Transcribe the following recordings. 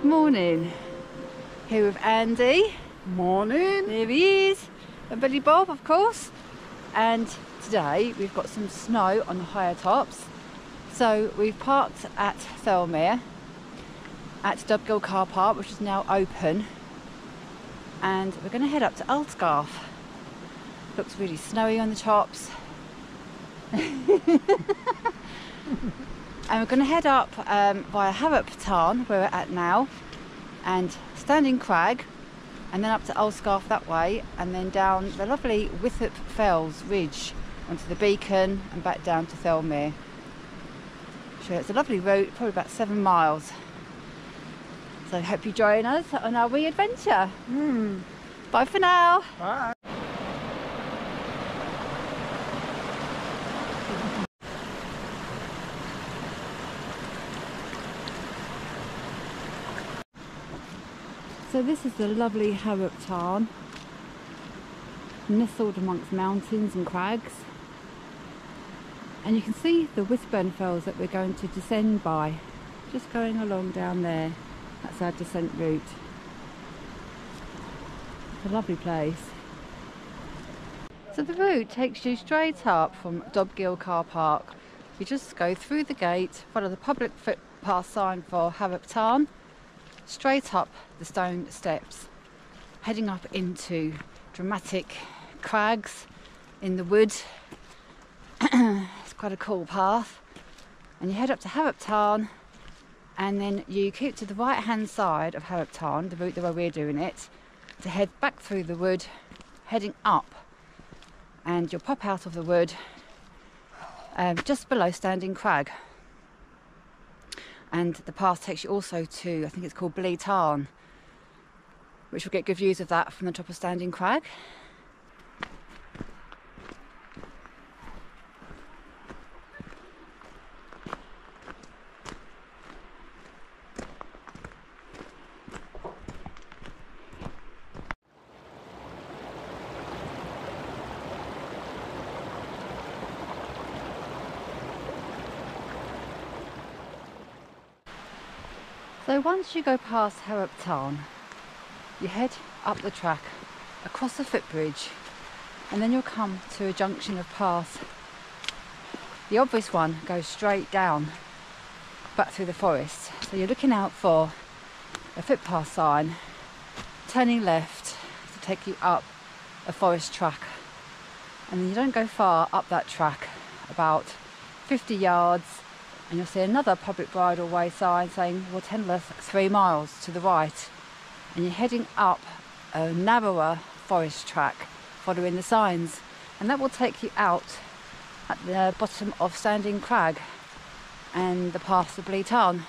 morning. Here with Andy. Morning. There he is. And Billy Bob, of course. And today we've got some snow on the higher tops. So we've parked at Thirlmere at Dobgill Carpark, which is now open. And we're going to head up to Ullscarf. Looks really snowy on the tops. And we're going to head up via Harrop Tarn, where we're at now, and Standing Crag, and then up to Ullscarf that way, and then down the lovely Wythburn ridge onto the beacon and back down to Thirlmere. So it's a lovely route, probably about 7 miles. So I hope you join us on our wee adventure. Bye for now. Bye. So this is the lovely Harrop Tarn, nestled amongst mountains and crags. And you can see the Wythburn fells that we're going to descend by, just going along down there. That's our descent route. It's a lovely place. So the route takes you straight up from Dobgill Carpark. You just go through the gate, follow the public footpath sign for Harrop Tarn, straight up the stone steps, heading up into dramatic crags in the wood. It's quite a cool path. And you head up to Harrop Tarn, and then you keep to the right hand side of Harrop Tarn, the route the way we're doing it, to head back through the wood, heading up, and you'll pop out of the wood just below Standing Crag. And the path takes you also to, I think it's called Dobgill Tarn, which will get good views of that from the top of Standing Crag. So once you go past Harrop Tarn, you head up the track, across the footbridge, and then you'll come to a junction of paths. The obvious one goes straight down, back through the forest. So you're looking out for a footpath sign, turning left to take you up a forest track. And then you don't go far up that track, about 50 yards, and you'll see another public bridle way sign saying Wainwright 3 miles to the right, and you're heading up a narrower forest track following the signs, and that will take you out at the bottom of Standing Crag and the path to Dobgill Tarn.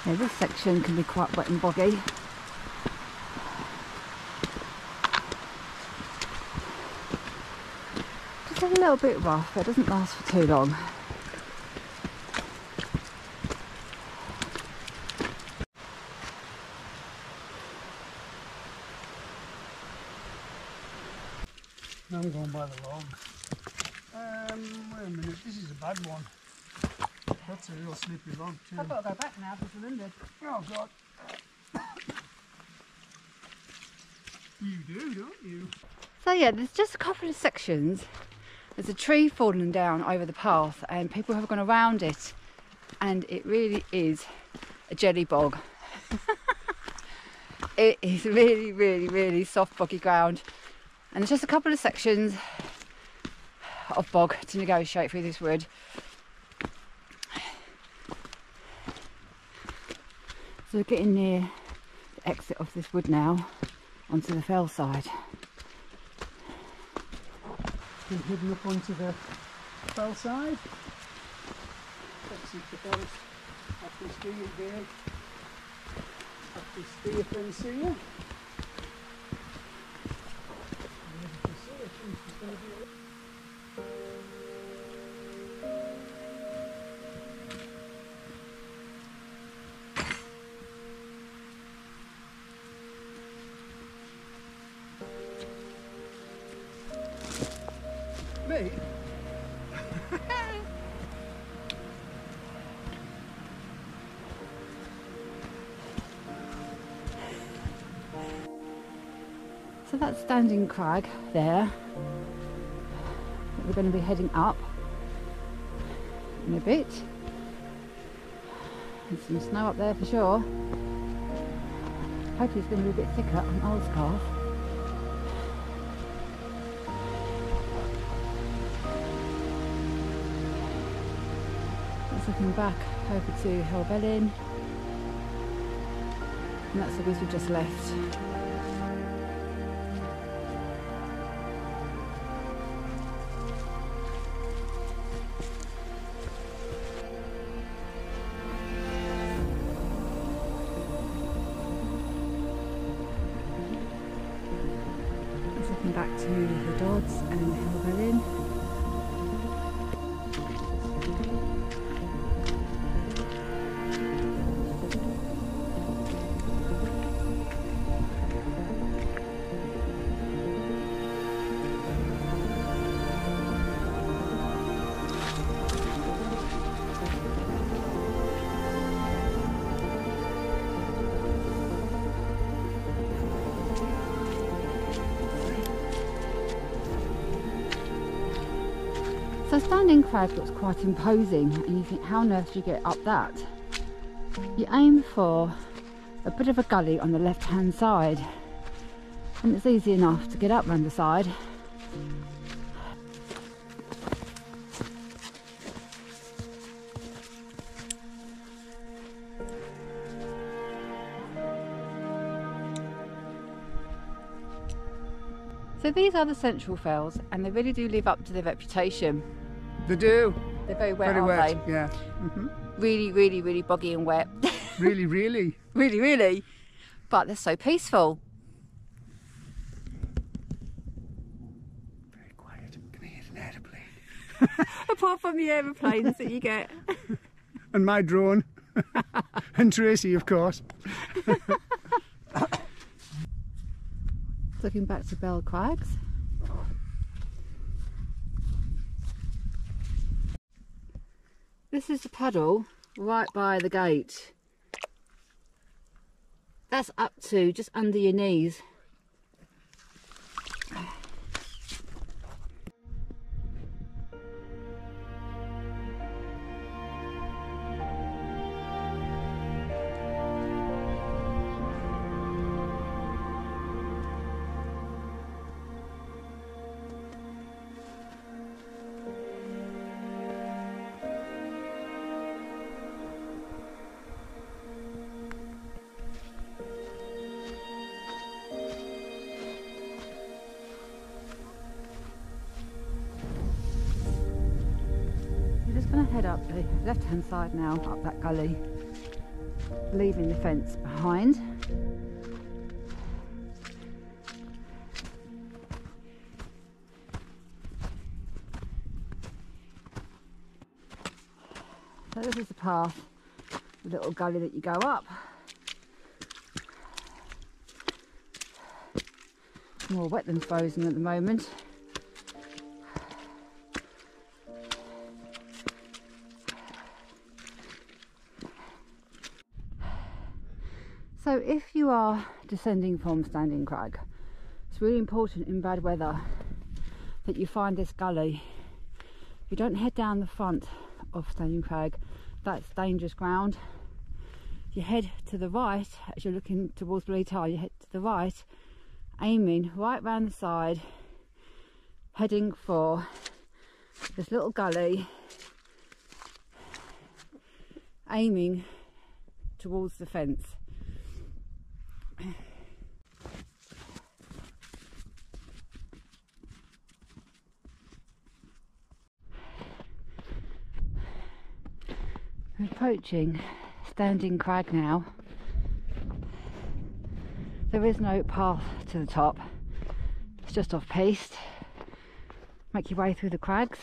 Yeah, this section can be quite wet and boggy. Just a little bit rough, but it doesn't last for too long. I'm going by the log. Wait a minute, this is a bad one. That's a real slippery log too. I've got to go back now because we're in. Oh God. You do, don't you? So yeah, there's just a couple of sections. There's a tree falling down over the path and people have gone around it, and it really is a jelly bog. It is really, really, really soft boggy ground, and there's just a couple of sections of bog to negotiate through this wood. So we're getting near the exit of this wood now, onto the fell side. Been hidden up onto the fell side. Exit the forest off this deer here. Off this deer fence here. Me? So that's Standing Crag there. We're going to be heading up in a bit. There's some snow up there for sure. Hopefully it's going to be a bit thicker on Ullscarf. Just looking back over to Helvellyn, and that's the bit we just left. Looking back to the Dodds and Helvellyn. So Standing Crag looks quite imposing, and you think, how on earth do you get up that? You aim for a bit of a gully on the left hand side, and it's easy enough to get up round the side. So these are the Central Fells, and they really do live up to their reputation. They do. They're very wet, Very aren't wet, they? yeah. Really, really, really boggy and wet. Really, really. Really, really. But they're so peaceful. Very quiet. Can I hear an aeroplane? Apart from the aeroplanes that you get. And my drone. And Tracy, of course. Looking back to Bell Crags. This is the puddle right by the gate. That's up to just under your knees. Going to head up the left hand side now, up that gully, leaving the fence behind. So this is the path, the little gully that you go up. More wet than frozen at the moment. So if you are descending from Standing Crag, it's really important in bad weather that you find this gully. You don't head down the front of Standing Crag, that's dangerous ground. You head to the right as you're looking towards Bleetar, you head to the right, aiming right round the side, heading for this little gully, aiming towards the fence. We're approaching Standing Crag now. There is no path to the top, it's just off piste. Make your way through the crags.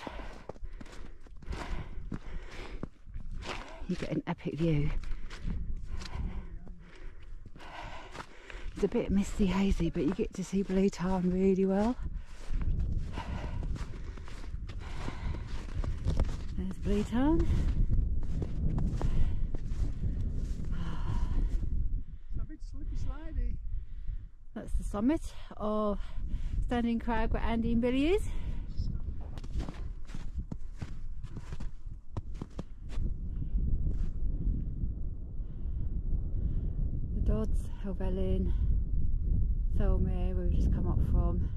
You get an epic view. It's a bit misty hazy, but you get to see Blue Tarn really well. There's Blue Tarn. It's a bit slippy slidey. That's the summit of Standing Crag where Andy and Billy is. The Dodds, Helvellyn, Thirlmere, where we've just come up from.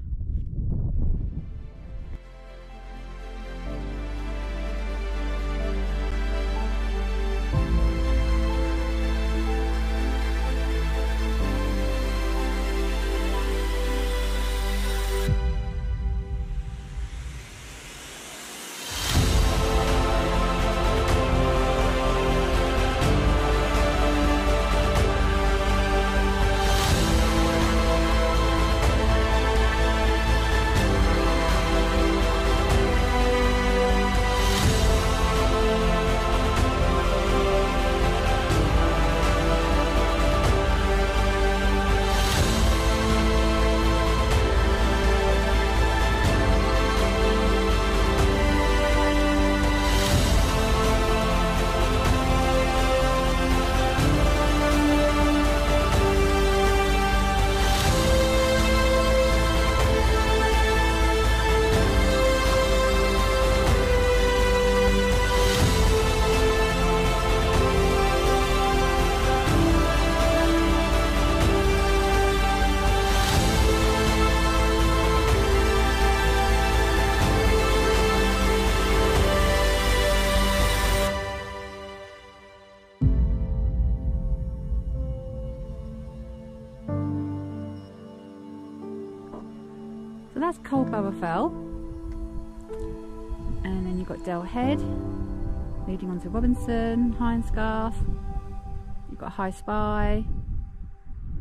So that's Coldborough Fell, and then you've got Dell Head leading on to Robinson, Ullscarf, you've got High Spy,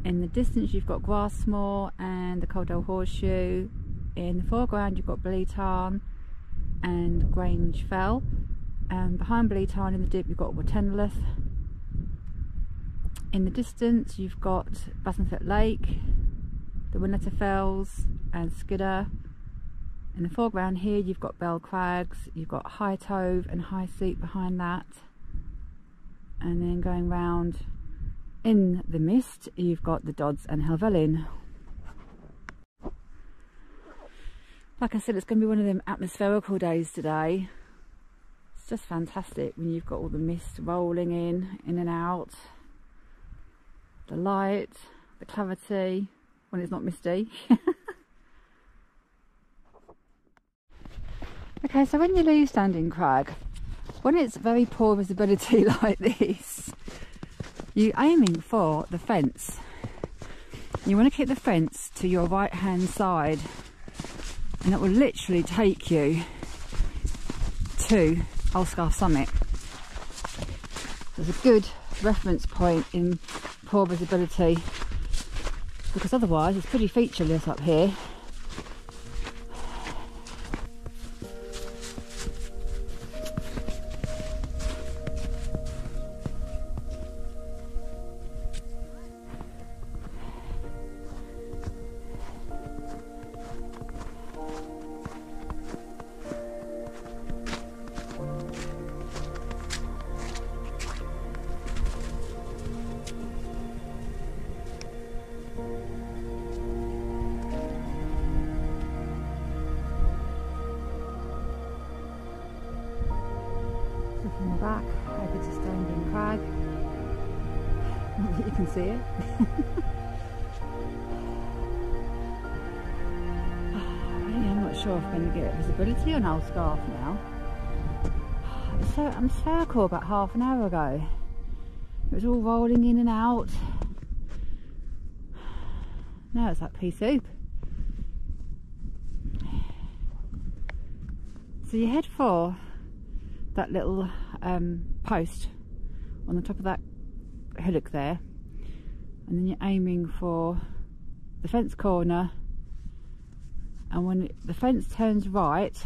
in the distance you've got Grassmore and the Coldell Horseshoe, in the foreground you've got Blue Tarn and Grange Fell, and behind Blue Tarn in the dip you've got Watenleth. In the distance you've got Bassenthwaite Lake, the Winnetter Fells and Skidder. In the foreground here you've got Bell Crags, you've got High Tove and High Seat behind that, and then going round in the mist you've got the Dodds and Helvellyn. Like I said, it's going to be one of them atmospherical days today. It's just fantastic when you've got all the mist rolling in and out, the light, the clarity when it's not misty. Okay, so when you leave Standing Crag, when it's very poor visibility like this, you're aiming for the fence. You want to keep the fence to your right hand side, and that will literally take you to Ullscarf summit. There's a good reference point in poor visibility, because otherwise it's pretty featureless up here. From the back over to Standing Crag. Not that you can see it. I'm not sure if I'm going to get visibility on Ullscarf now. So I'm circle about half an hour ago. It was all rolling in and out. Now it's like pea soup. So you head for that little post on the top of that hillock there, and then you're aiming for the fence corner and when the fence turns right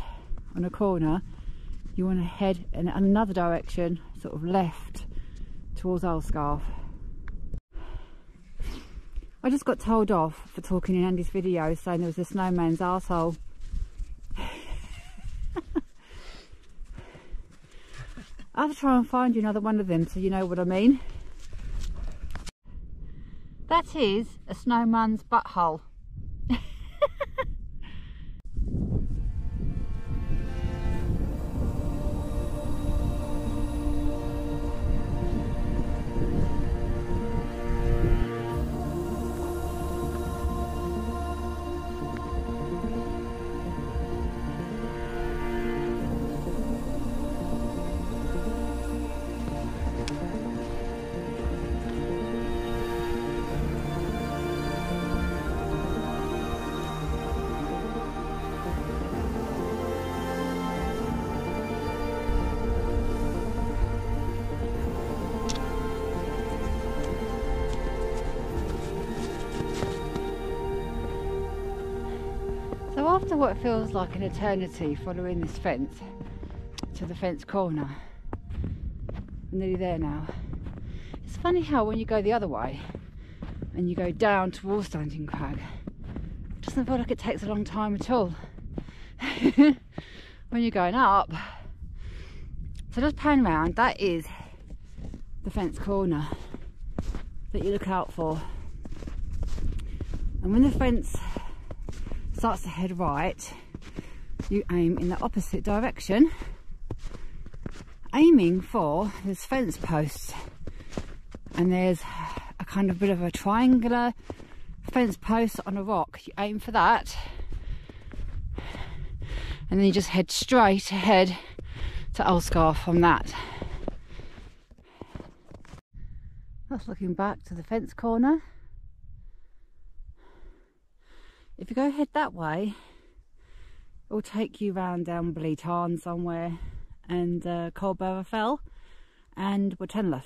on a corner, you want to head in another direction, sort of left towards Ullscarf. I just got told off for talking in Andy's video, saying there was a snowman's arsehole. I'll have to try and find you another one of them so you know what I mean. That is a snowman's butthole. So after what feels like an eternity following this fence to the fence corner, I'm nearly there now. It's funny how when you go the other way and you go down towards Standing Crag, it doesn't feel like it takes a long time at all. When you're going up, so just pan round, that is the fence corner that you look out for. And when the fence starts to head right, you aim in the opposite direction, aiming for this fence post, and there's a kind of bit of a triangular fence post on a rock. You aim for that, and then you just head straight ahead to Ullscarf from that. That's looking back to the fence corner. If you go ahead that way, it will take you round down Dobgill Tarn somewhere, and Fell and Wythburn.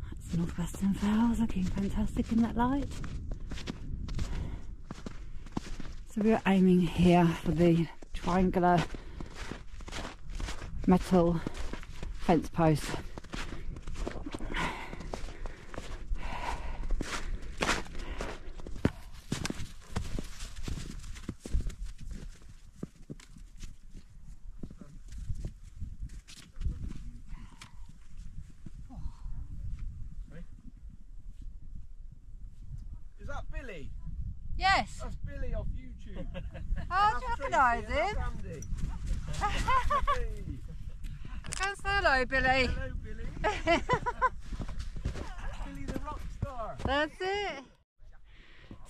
That's Northwestern Fells, looking fantastic in that light. So we're aiming here for the triangular metal fence post. Is that Billy? Yes. That's Billy off YouTube. How do you recognise him? Go say hello, Billy. Hello, Billy. Billy the rock star. That's it.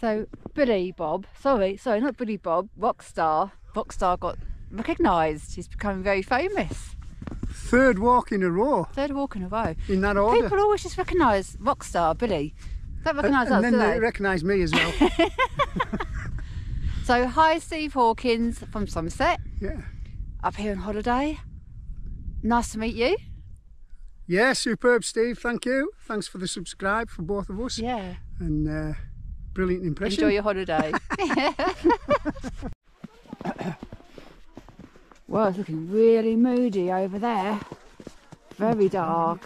So Billy Bob, sorry, not Billy Bob, Rockstar got recognised. He's becoming very famous. Third walk in a row. Third walk in a row. In that order. People always just recognise Rockstar Billy. Don't recognise us, and then do they they? recognise me as well. So hi, Steve Hawkins from Somerset. Yeah. Up here on holiday. Nice to meet you. Yeah, superb, Steve. Thank you. Thanks for the subscribe for both of us. Yeah. And brilliant impression. Enjoy your holiday. Well, it's looking really moody over there. Very dark.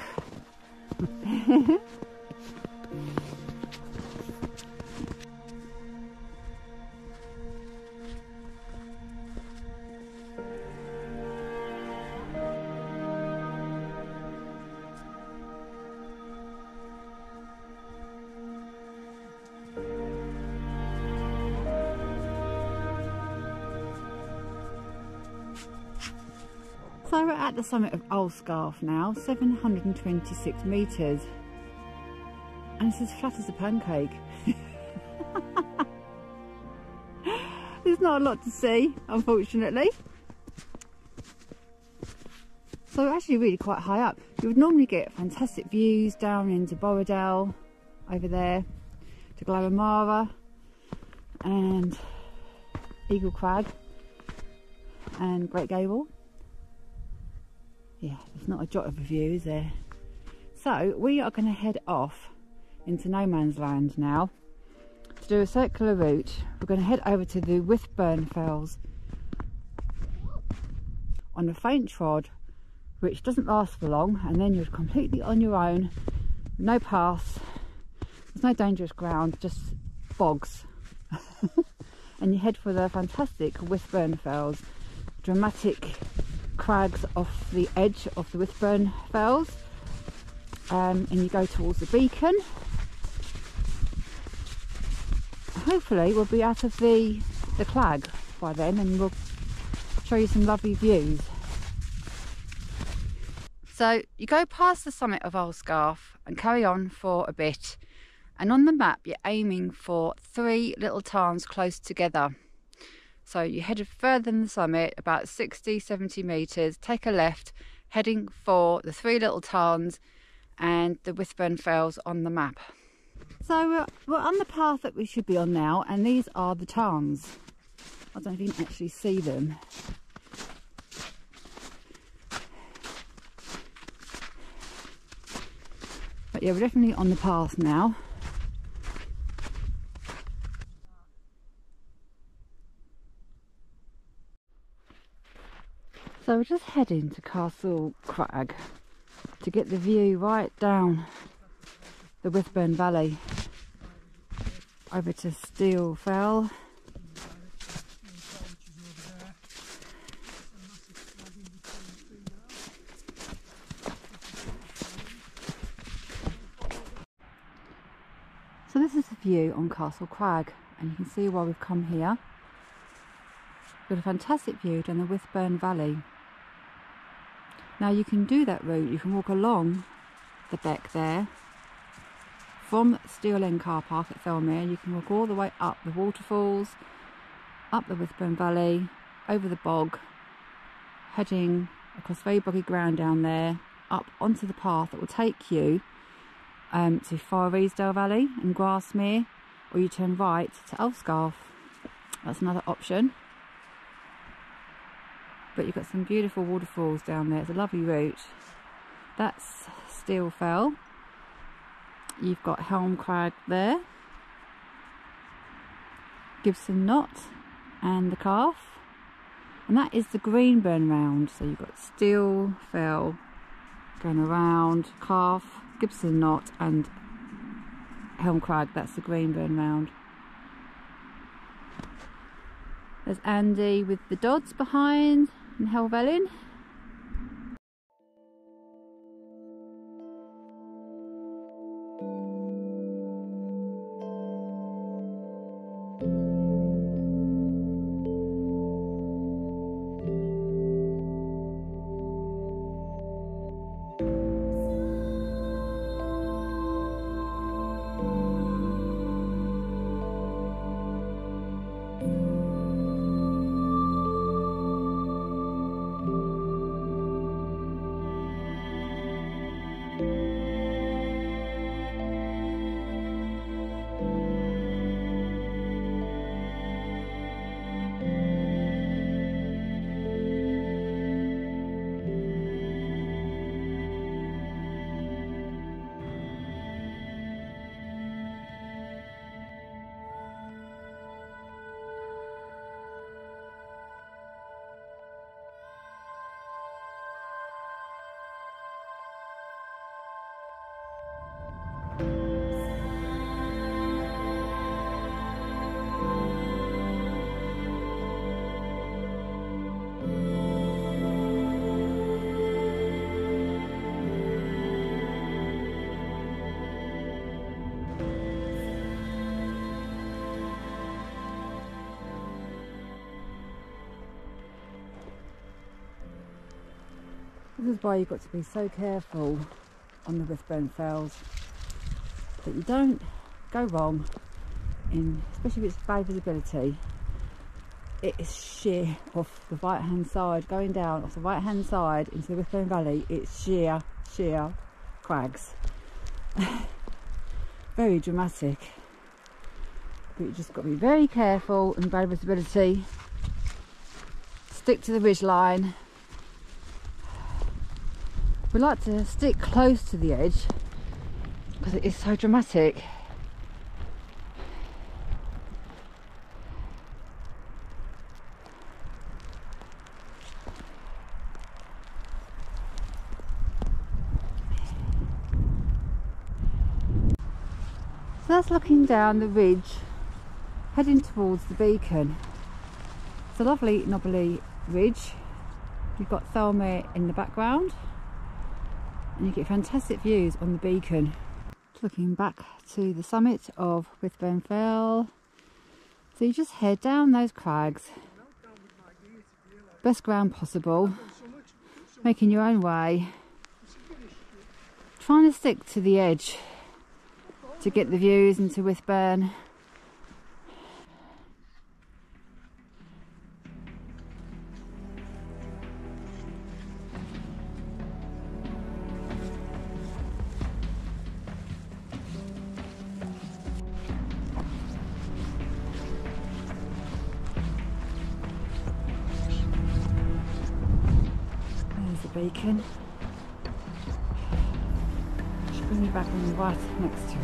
So we're at the summit of Ullscarf now, 726 metres, and it's as flat as a pancake. There's not a lot to see, unfortunately. So we're actually really quite high up. You would normally get fantastic views down into Borrowdale, over there, to Glabamara and Eagle Crag and Great Gable. Yeah, there's not a jot of a view, is there? So we are going to head off into no man's land now to do a circular route, we're going to head over to the Wythburn Fells on a faint trod, which doesn't last for long, and then you're completely on your own, no paths, there's no dangerous ground, just bogs. And you head for the fantastic Wythburn Fells, dramatic crags off the edge of the Wythburn Fells, and you go towards the beacon. Hopefully we'll be out of the clag by then, and we'll show you some lovely views. So you go past the summit of Ullscarf and carry on for a bit, and on the map you're aiming for 3 little tarns close together. So you head further than the summit, about 60-70 metres, take a left, heading for the 3 little tarns and the Wythburn Fells on the map. So we're on the path that we should be on now, and these are the tarns. I don't know if you can actually see them. But yeah, we're definitely on the path now. So we're just heading to Castle Crag to get the view right down the Wythburn Valley over to Steel Fell. So this is the view on Castle Crag, and you can see why we've come here. We've got a fantastic view down the Wythburn Valley. Now you can do that route, you can walk along the beck there from Dobgill Carpark at Thirlmere. You can walk all the way up the waterfalls, up the Wythburn Valley, over the bog, heading across very boggy ground down there, up onto the path that will take you to Far Reesdale Valley and Grasmere, or you turn right to Ullscarf. That's another option. But you've got some beautiful waterfalls down there. It's a lovely route. That's Steel Fell. You've got Harrop Crag there, Gibson Knot and the Calf, and that is the Greenburn round. So you've got Steel Fell going around, Calf, Gibson Knot and Harrop Crag. That's the Greenburn round. There's Andy with the Dodds behind and Helvellyn. This is why you've got to be so careful on the Wythburn Fells that you don't go wrong, especially if it's bad visibility. It is sheer off the right hand side, going down off the right hand side into the Wythburn Valley. It's sheer crags. Very dramatic, but you just got to be very careful in bad visibility. Stick to the ridge line. We like to stick close to the edge because it is so dramatic. So that's looking down the ridge, heading towards the beacon. It's a lovely knobbly ridge. You've got Thirlmere in the background and you get fantastic views on the beacon. Looking back to the summit of Wythburn Fell. So you just head down those crags, best ground possible, making your own way, trying to stick to the edge to get the views into Wythburn. Beacon. Should bring you back on the right next to it.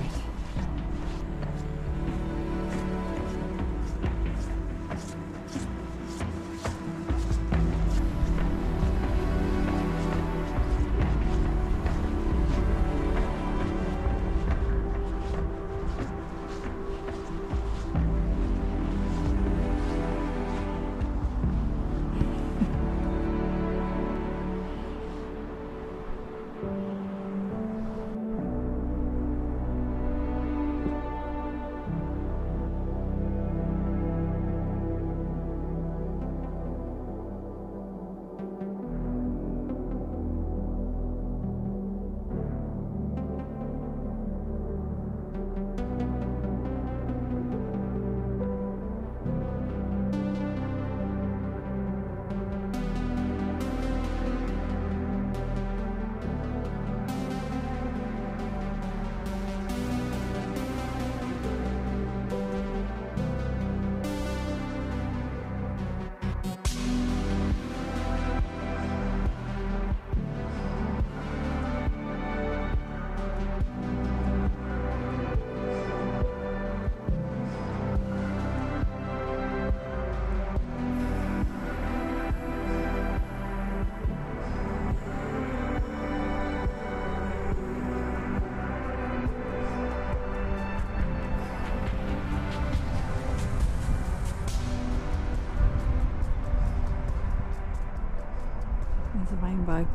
There's a rainbow.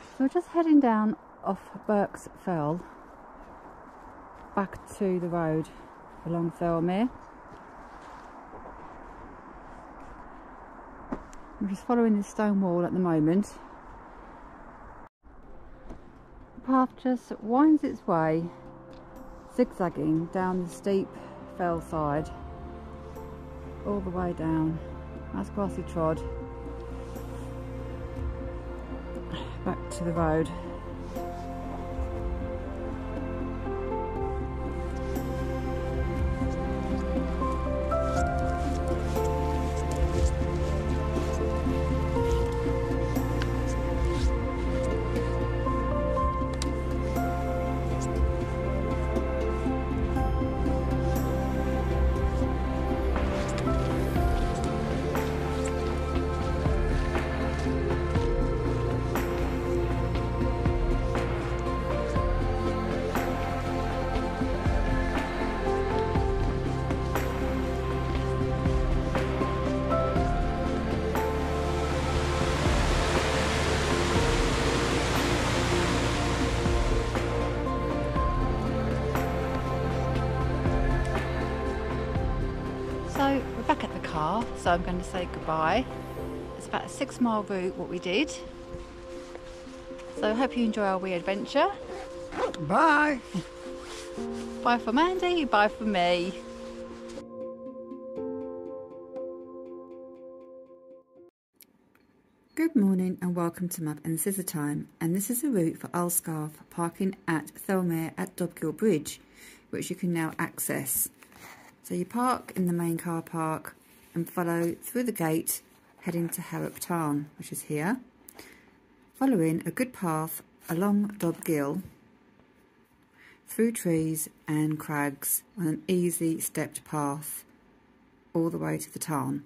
So we're just heading down off Birks Fell back to the road along Thirlmere. We're just following this stone wall at the moment. The path just winds its way, zigzagging down the steep fell side, all the way down. Nice grassy trod, back to the road. So we're back at the car, so I'm going to say goodbye. It's about a 6-mile route what we did. So I hope you enjoy our wee adventure. Bye! Bye from Andy, bye from me. Good morning and welcome to Mug and Scissor Time, and this is a route for Ullscarf parking at Thirlmere at Dobgill Bridge, which you can now access. So you park in the main car park and follow through the gate heading to Harrop Tarn, which is here, following a good path along Dobgill, through trees and crags on an easy stepped path all the way to the tarn.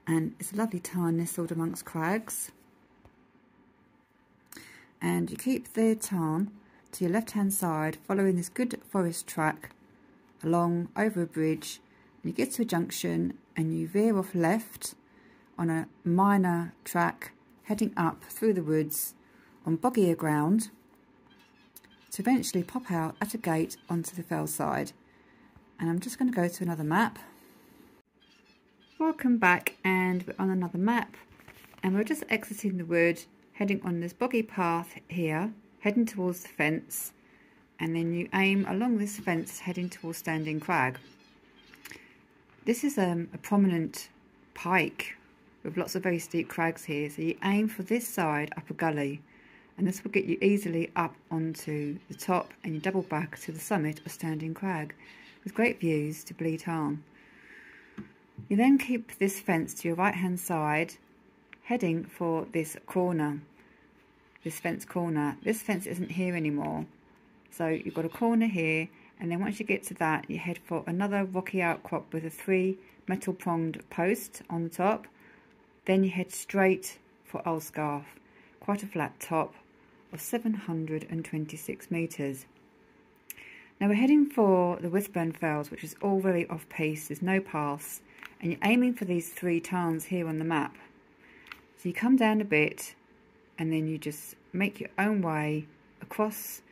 And it's a lovely tarn nestled amongst crags. and you keep the tarn to your left hand side, following this good forest track along over a bridge, and you get to a junction and you veer off left on a minor track heading up through the woods on boggier ground to eventually pop out at a gate onto the fell side. And I'm just going to go to another map. Welcome back, and we're on another map, and we're just exiting the wood, heading on this boggy path here, heading towards the fence, and then you aim along this fence heading towards Standing Crag. This is a prominent pike with lots of very steep crags here, so you aim for this side up a gully, and this will get you easily up onto the top, and you double back to the summit of Standing Crag with great views to Ullscarf Tarn. You then keep this fence to your right hand side, heading for this corner, this fence corner. This fence isn't here anymore, so you've got a corner here, and then once you get to that, you head for another rocky outcrop with a 3 metal pronged post on the top. Then you head straight for Ullscarf, quite a flat top of 726 metres. Now we're heading for the Wythburn fells, which is all very off-piste, there's no paths, and you're aiming for these 3 tarns here on the map. So you come down a bit, and then you just make your own way across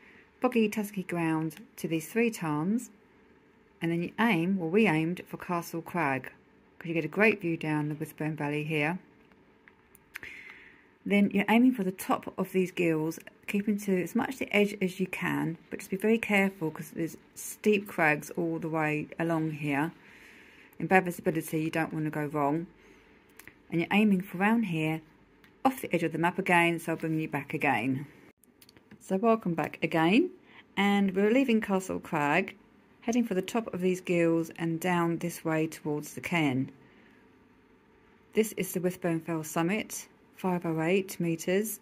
boggy, tussocky ground to these 3 tarns, and then you aim, well, we aimed for Castle Crag, because you get a great view down the Wythburn Valley here. Then you're aiming for the top of these gills, keeping to as much the edge as you can, but just be very careful because there's steep crags all the way along here. In bad visibility, you don't want to go wrong. And you're aiming for around here, off the edge of the map again, so I'll bring you back again. So welcome back again, and we're leaving Castle Crag, heading for the top of these gills and down this way towards the cairn. This is the Wythburn Fell summit, 508 metres,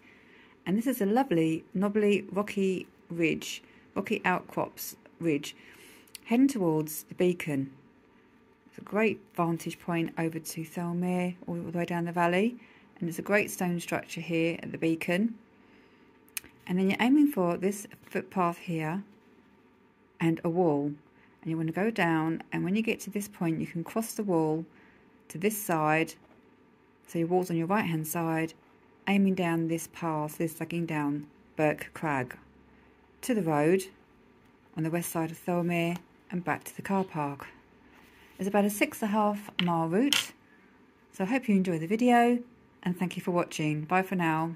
and this is a lovely, knobbly, rocky ridge, rocky outcrops ridge, heading towards the beacon. It's a great vantage point over to Thirlmere, all the way down the valley, and there's a great stone structure here at the beacon. And then you're aiming for this footpath here and a wall, and you want to go down, and when you get to this point you can cross the wall to this side, so your wall's on your right hand side, aiming down this path, this lugging down Birks Crag to the road on the west side of Thirlmere and back to the car park. It's about a 6.5 mile route, so I hope you enjoy the video, and thank you for watching. Bye for now.